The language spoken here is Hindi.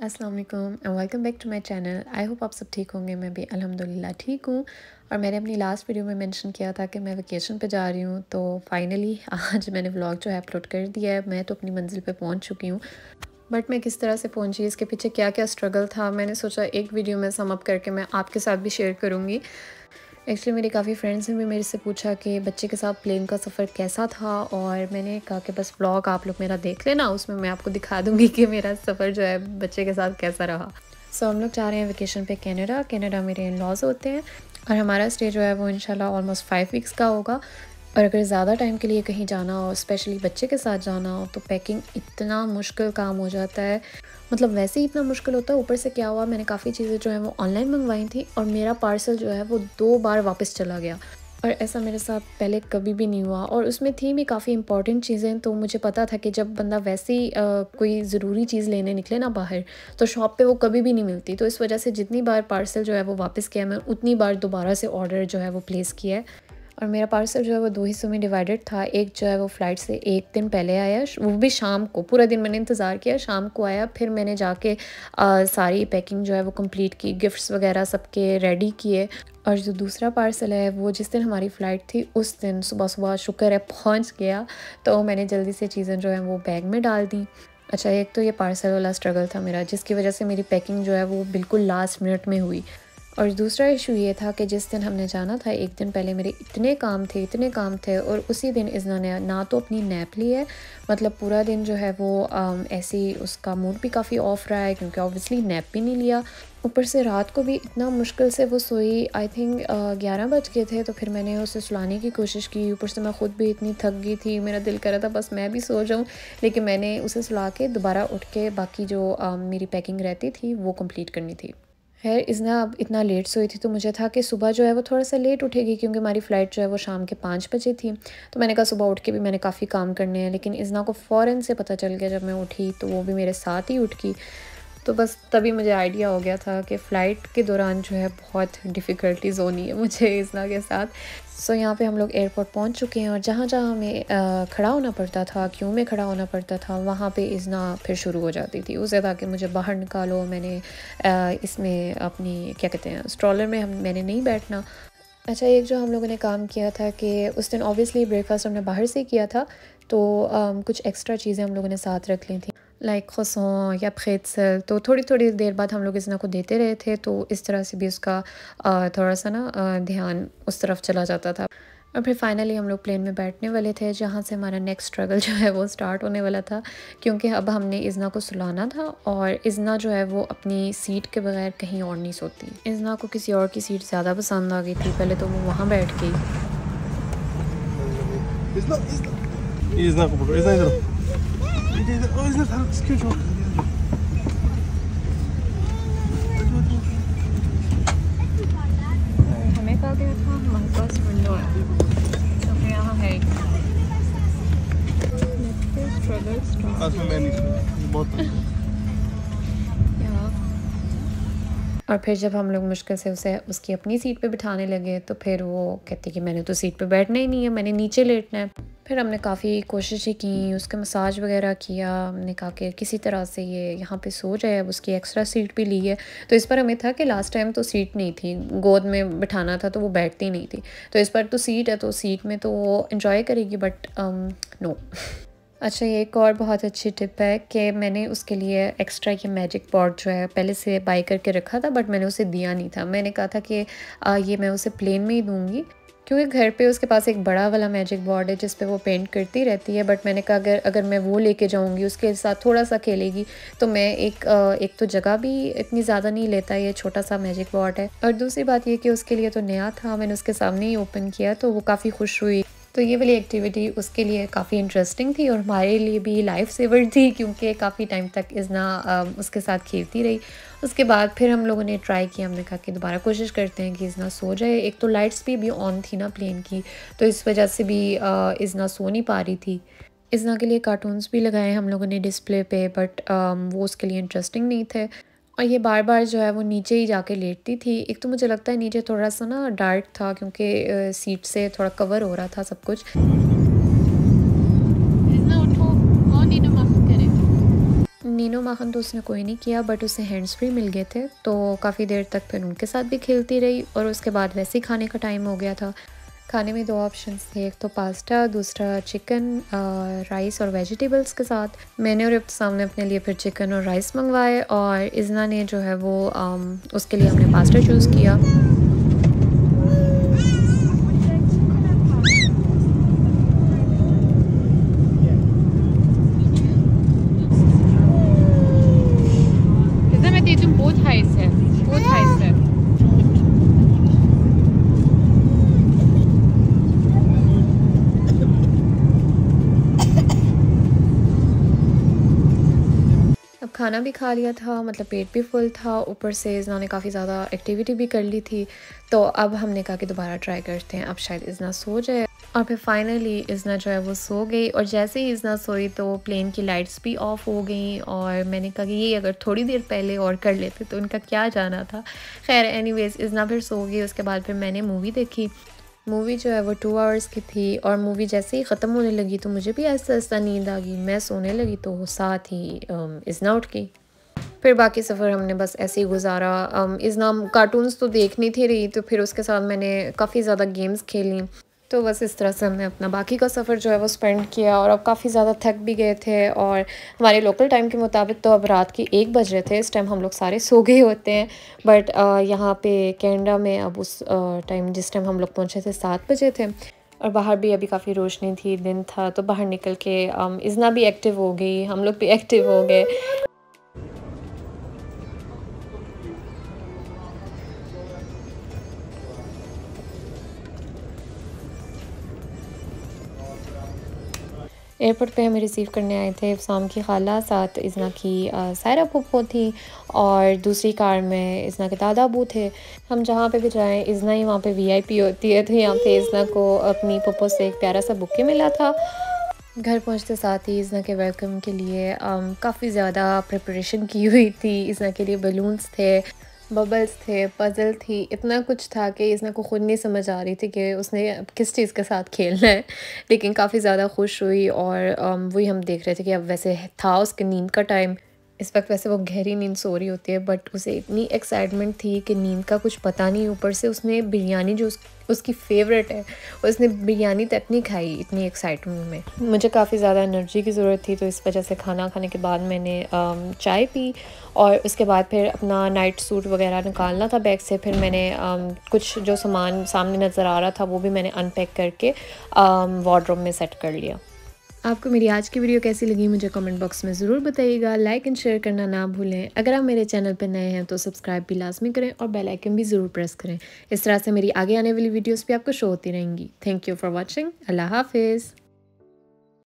अस्सलाम वालेकुम and welcome back to my channel. I hope आप सब ठीक होंगे। मैं भी अल्हम्दुलिल्लाह ठीक हूँ। और मैंने अपनी लास्ट वीडियो में मेंशन किया था कि मैं वेकेशन पे जा रही हूँ, तो फाइनली आज मैंने व्लॉग जो है अपलोड कर दिया है। मैं तो अपनी मंजिल पे पहुँच चुकी हूँ, बट मैं किस तरह से पहुँची, इसके पीछे क्या क्या स्ट्रगल था, मैंने सोचा एक वीडियो में सम अप करके मैं आपके साथ भी शेयर करूँगी। एक्चुअली मेरी काफ़ी फ्रेंड्स ने भी मेरे से पूछा कि बच्चे के साथ प्लेन का सफ़र कैसा था, और मैंने कहा कि बस व्लॉग आप लोग मेरा देख लेना, उसमें मैं आपको दिखा दूँगी कि मेरा सफ़र जो है बच्चे के साथ कैसा रहा। हम लोग जा रहे हैं वेकेशन पे कनाडा मेरे इन लॉज होते हैं, और हमारा स्टे जो है वो इंशाल्लाह ऑलमोस्ट 5 वीक्स का होगा। और अगर ज़्यादा टाइम के लिए कहीं जाना हो, स्पेशली बच्चे के साथ जाना हो, तो पैकिंग इतना मुश्किल काम हो जाता है। मतलब वैसे ही इतना मुश्किल होता है, ऊपर से क्या हुआ, मैंने काफ़ी चीज़ें जो हैं वो ऑनलाइन मंगवाई थी, और मेरा पार्सल जो है वो 2 बार वापस चला गया। और ऐसा मेरे साथ पहले कभी भी नहीं हुआ, और उसमें थी भी काफ़ी इंपॉर्टेंट चीज़ें। तो मुझे पता था कि जब बंदा वैसे ही कोई ज़रूरी चीज़ लेने निकले ना बाहर, तो शॉप पे वो कभी भी नहीं मिलती। तो इस वजह से जितनी बार पार्सल जो है वो वापस किया, मैं उतनी बार दोबारा से ऑर्डर जो है वो प्लेस किया है। और मेरा पार्सल जो है वो 2 हिस्सों में डिवाइडेड था। एक जो है वो फ़्लाइट से 1 दिन पहले आया, वो भी शाम को। पूरा दिन मैंने इंतज़ार किया, शाम को आया। फिर मैंने जाके सारी पैकिंग जो है वो कंप्लीट की, गिफ्ट्स वगैरह सबके रेडी किए। और जो दूसरा पार्सल है वो जिस दिन हमारी फ़्लाइट थी उस दिन सुबह-सुबह शुक्र है पहुंच गया। तो मैंने जल्दी से चीज़ें जो हैं वो बैग में डाल दी। अच्छा, एक तो ये पार्सल वाला स्ट्रगल था मेरा, जिसकी वजह से मेरी पैकिंग जो है वो बिल्कुल लास्ट मिनट में हुई। और दूसरा इशू ये था कि जिस दिन हमने जाना था, एक दिन पहले मेरे इतने काम थे, और उसी दिन इज़्ना ने ना तो अपनी नैप ली है। मतलब पूरा दिन जो है वो ऐसे ही उसका मूड भी काफ़ी ऑफ रहा है, क्योंकि ऑब्वियसली नैप भी नहीं लिया। ऊपर से रात को भी इतना मुश्किल से वो सोई। आई थिंक 11 बज गए थे, तो फिर मैंने उसे सुलाने की कोशिश की। ऊपर से मैं ख़ुद भी इतनी थक गई थी, मेरा दिल कर रहा था बस मैं भी सो जाऊँ। लेकिन मैंने उसे सुला के दोबारा उठ के बाकी जो मेरी पैकिंग रहती थी वो कंप्लीट करनी थी। खैर इज़्ना अब इतना लेट सोई थी, तो मुझे था कि सुबह जो है वो थोड़ा-सा लेट उठेगी, क्योंकि हमारी फ़्लाइट जो है वो शाम के 5 बजे थी। तो मैंने कहा सुबह उठ के भी मैंने काफ़ी काम करने हैं। लेकिन इज़्ना को फ़ौरन से पता चल गया जब मैं उठी, तो वो भी मेरे साथ ही उठ गई। तो बस तभी मुझे आइडिया हो गया था कि फ़्लाइट के दौरान जो है बहुत डिफ़िकल्टीज़ होनी है मुझे इज़्ना के साथ। यहाँ पे हम लोग एयरपोर्ट पहुंच चुके हैं, और जहाँ-जहाँ हमें खड़ा होना पड़ता था, क्यू में खड़ा होना पड़ता था, वहाँ पे इज़्ना फिर शुरू हो जाती थी। उसे था कि मुझे बाहर निकालो, मैंने इसमें अपनी क्या कहते हैं स्ट्रॉलर में मैंने नहीं बैठना। अच्छा, एक जो हम लोगों ने काम किया था कि उस दिन ऑब्वियसली ब्रेकफ़ास्ट हमने बाहर से किया था, तो कुछ एक्स्ट्रा चीज़ें हम लोगों ने साथ रख ली थी, लाइक croissant या प्रेट्ज़ेल। तो थोड़ी-थोड़ी देर बाद हम लोग इज़्ना को देते रहे थे, तो इस तरह से भी उसका थोड़ा-सा ना ध्यान उस तरफ चला जाता था। और फिर फाइनली हम लोग प्लेन में बैठने वाले थे, जहाँ से हमारा नेक्स्ट स्ट्रगल जो है वो स्टार्ट होने वाला था, क्योंकि अब हमने इज़्ना को सुलाना था, और इज़्ना जो है वो अपनी सीट के बगैर कहीं और नहीं सोती। इज़्ना को किसी और की सीट ज़्यादा पसंद आ गई थी, पहले तो वो वहाँ बैठ गई। इज़्ना को पकड़ो, इज़्ना इधर ओ इज़्ना था स्क्रीनशॉट हमें कहा गया था हमारे पास विंडो है, क्योंकि यहाँ है आज मैं नहीं बहुत और फिर जब हम लोग मुश्किल से उसे उसकी अपनी सीट पे बिठाने लगे, तो फिर वो कहती कि मैंने तो सीट पे बैठना ही नहीं है, मैंने नीचे लेटना है। फिर हमने काफ़ी कोशिशें की, उसका मसाज वगैरह किया। हमने कहा कि किसी तरह से ये यहाँ पे सो जाए। अब उसकी एक्स्ट्रा सीट भी ली है, तो इस पर हमें था कि लास्ट टाइम तो सीट नहीं थी, गोद में बिठाना था, तो वो बैठती नहीं थी। तो इस पर तो सीट है, तो सीट में तो वो इंजॉय करेगी, बट नो। अच्छा, ये एक और बहुत अच्छी टिप है कि मैंने उसके लिए एक्स्ट्रा ये मैजिक पॉट जो है पहले से बाय करके रखा था, बट मैंने उसे दिया नहीं था। मैंने कहा था कि ये मैं उसे प्लेन में ही दूँगी, क्योंकि घर पे उसके पास एक बड़ा वाला मैजिक बोर्ड है जिस पे वो पेंट करती रहती है। बट मैंने कहा अगर मैं वो लेके जाऊँगी, उसके साथ थोड़ा-सा खेलेगी, तो मैं एक तो जगह भी इतनी ज़्यादा नहीं लेता, ये छोटा-सा मैजिक बोर्ड है। और दूसरी बात ये कि उसके लिए तो नया था, मैंने उसके सामने ही ओपन किया, तो वो काफ़ी खुश हुई। तो ये वाली एक्टिविटी उसके लिए काफ़ी इंटरेस्टिंग थी, और हमारे लिए भी लाइफ सेवर थी, क्योंकि काफ़ी टाइम तक इज़्ना उसके साथ खेलती रही। उसके बाद फिर हम लोगों ने ट्राई किया, हमने कहा कि दोबारा कोशिश करते हैं कि इज़्ना सो जाए। एक तो लाइट्स भी ऑन थी ना प्लेन की, तो इस वजह से भी इज़्ना सो नहीं पा रही थी। इज़्ना के लिए कार्टून्स भी लगाए हम लोगों ने डिस्प्ले पे, बट वो उसके लिए इंटरेस्टिंग नहीं थे। और ये बार-बार जो है वो नीचे ही जाके लेटती थी। एक तो मुझे लगता है नीचे थोड़ा-सा ना डार्क था, क्योंकि सीट से थोड़ा कवर हो रहा था सब कुछ। इज़्ना उठो, कौन नीनो माफ़ करे। नीनो माखन तो उसने कोई नहीं किया, बट उसे हैंड्स फ्री मिल गए थे, तो काफ़ी देर तक फिर उनके साथ भी खेलती रही। और उसके बाद वैसे ही खाने का टाइम हो गया था। खाने में 2 ऑप्शंस थे, एक तो पास्ता, दूसरा चिकन राइस और वेजिटेबल्स के साथ। मैंने और इब्तिसाम ने अपने लिए फिर चिकन और राइस मंगवाए, और इज़ना ने जो है वो उसके लिए हमने पास्ता चूज़ किया। mit diesem Boot heiße. Boot heiße. अब खाना भी खा लिया था, मतलब पेट भी फुल था, ऊपर से इज़ना ने काफ़ी ज़्यादा एक्टिविटी भी कर ली थी। तो अब हमने कहा कि दोबारा ट्राई करते हैं, अब शायद इज़ना सो जाए। और फिर फाइनली इज़ना जो है वो सो गई, और जैसे ही इज़ना सोई तो प्लेन की लाइट्स भी ऑफ हो गई। और मैंने कहा कि ये अगर थोड़ी देर पहले और कर लेते तो उनका क्या जाना था। खैर एनीवेज़ इज़ना फिर सो गई। उसके बाद फिर मैंने मूवी देखी। मूवी जो है वो 2 आवर्स की थी, और मूवी जैसे ही ख़त्म होने लगी तो मुझे भी ऐसा नींद आ गई। मैं सोने लगी तो साथ ही इज़ना उठ गई। फिर बाकी सफ़र हमने बस ऐसे ही गुजारा। इज़ना कार्टून्स तो देख नहीं थी रही, तो फिर उसके साथ मैंने काफ़ी ज़्यादा गेम्स खेली। तो बस इस तरह से हमने अपना बाकी का सफ़र जो है वो स्पेंड किया। और अब काफ़ी ज़्यादा थक भी गए थे, और हमारे लोकल टाइम के मुताबिक तो अब रात के 1 बज रहे थे। इस टाइम हम लोग सारे सो गए होते हैं, बट यहाँ पे कनाडा में अब उस टाइम जिस टाइम हम लोग पहुँचे थे 7 बजे थे, और बाहर भी अभी काफ़ी रोशनी थी, दिन था। तो बाहर निकल के इज़ना भी एक्टिव हो गई, हम लोग भी एक्टिव हो गए। एयरपोर्ट पे हमें रिसीव करने आए थे इब्तिसाम की खाला, साथ इज़ना की सायरा फूफो थी, और दूसरी कार में इज़ना के दादा अबू थे। हम जहाँ पे भी जाएँ इज़ना ही वहाँ पे वीआईपी होती है, तो यहाँ पे इज़ना को अपनी फूफो से एक प्यारा सा बुके मिला था। घर पहुँचते साथ ही इज़ना के वेलकम के लिए काफ़ी ज़्यादा प्रिपरेशन की हुई थी। इज़ना के लिए बलून्स थे, बबल्स थे, पज़ल थी, इतना कुछ था कि इज़ना को खुद नहीं समझ आ रही थी कि उसने अब किस चीज़ के साथ खेलना है। लेकिन काफ़ी ज़्यादा खुश हुई, और वही हम देख रहे थे कि अब वैसे था उसकी नींद का टाइम। इस वक्त वैसे वो गहरी नींद सो रही होती है, बट उसे इतनी एक्साइटमेंट थी कि नींद का कुछ पता नहीं। ऊपर से उसने बिरयानी जो उसकी फ़ेवरेट है, उसने बिरयानी तक नहीं खाई इतनी एक्साइटमेंट में। मुझे काफ़ी ज़्यादा एनर्जी की ज़रूरत थी, तो इस वजह से खाना खाने के बाद मैंने चाय पी, और उसके बाद फिर अपना नाइट सूट वगैरह निकालना था बैग से। फिर मैंने कुछ जो सामान सामने नज़र आ रहा था वो भी मैंने अनपैक करके वार्डरोब में सेट कर लिया। आपको मेरी आज की वीडियो कैसी लगी मुझे कमेंट बॉक्स में ज़रूर बताइएगा। लाइक एंड शेयर करना ना भूलें। अगर आप मेरे चैनल पर नए हैं तो सब्सक्राइब भी लाजमी करें, और बेल आइकन भी ज़रूर प्रेस करें। इस तरह से मेरी आगे आने वाली वीडियोस भी आपको शो होती रहेंगी। Thank you for watching. अल्लाह हाफिज़।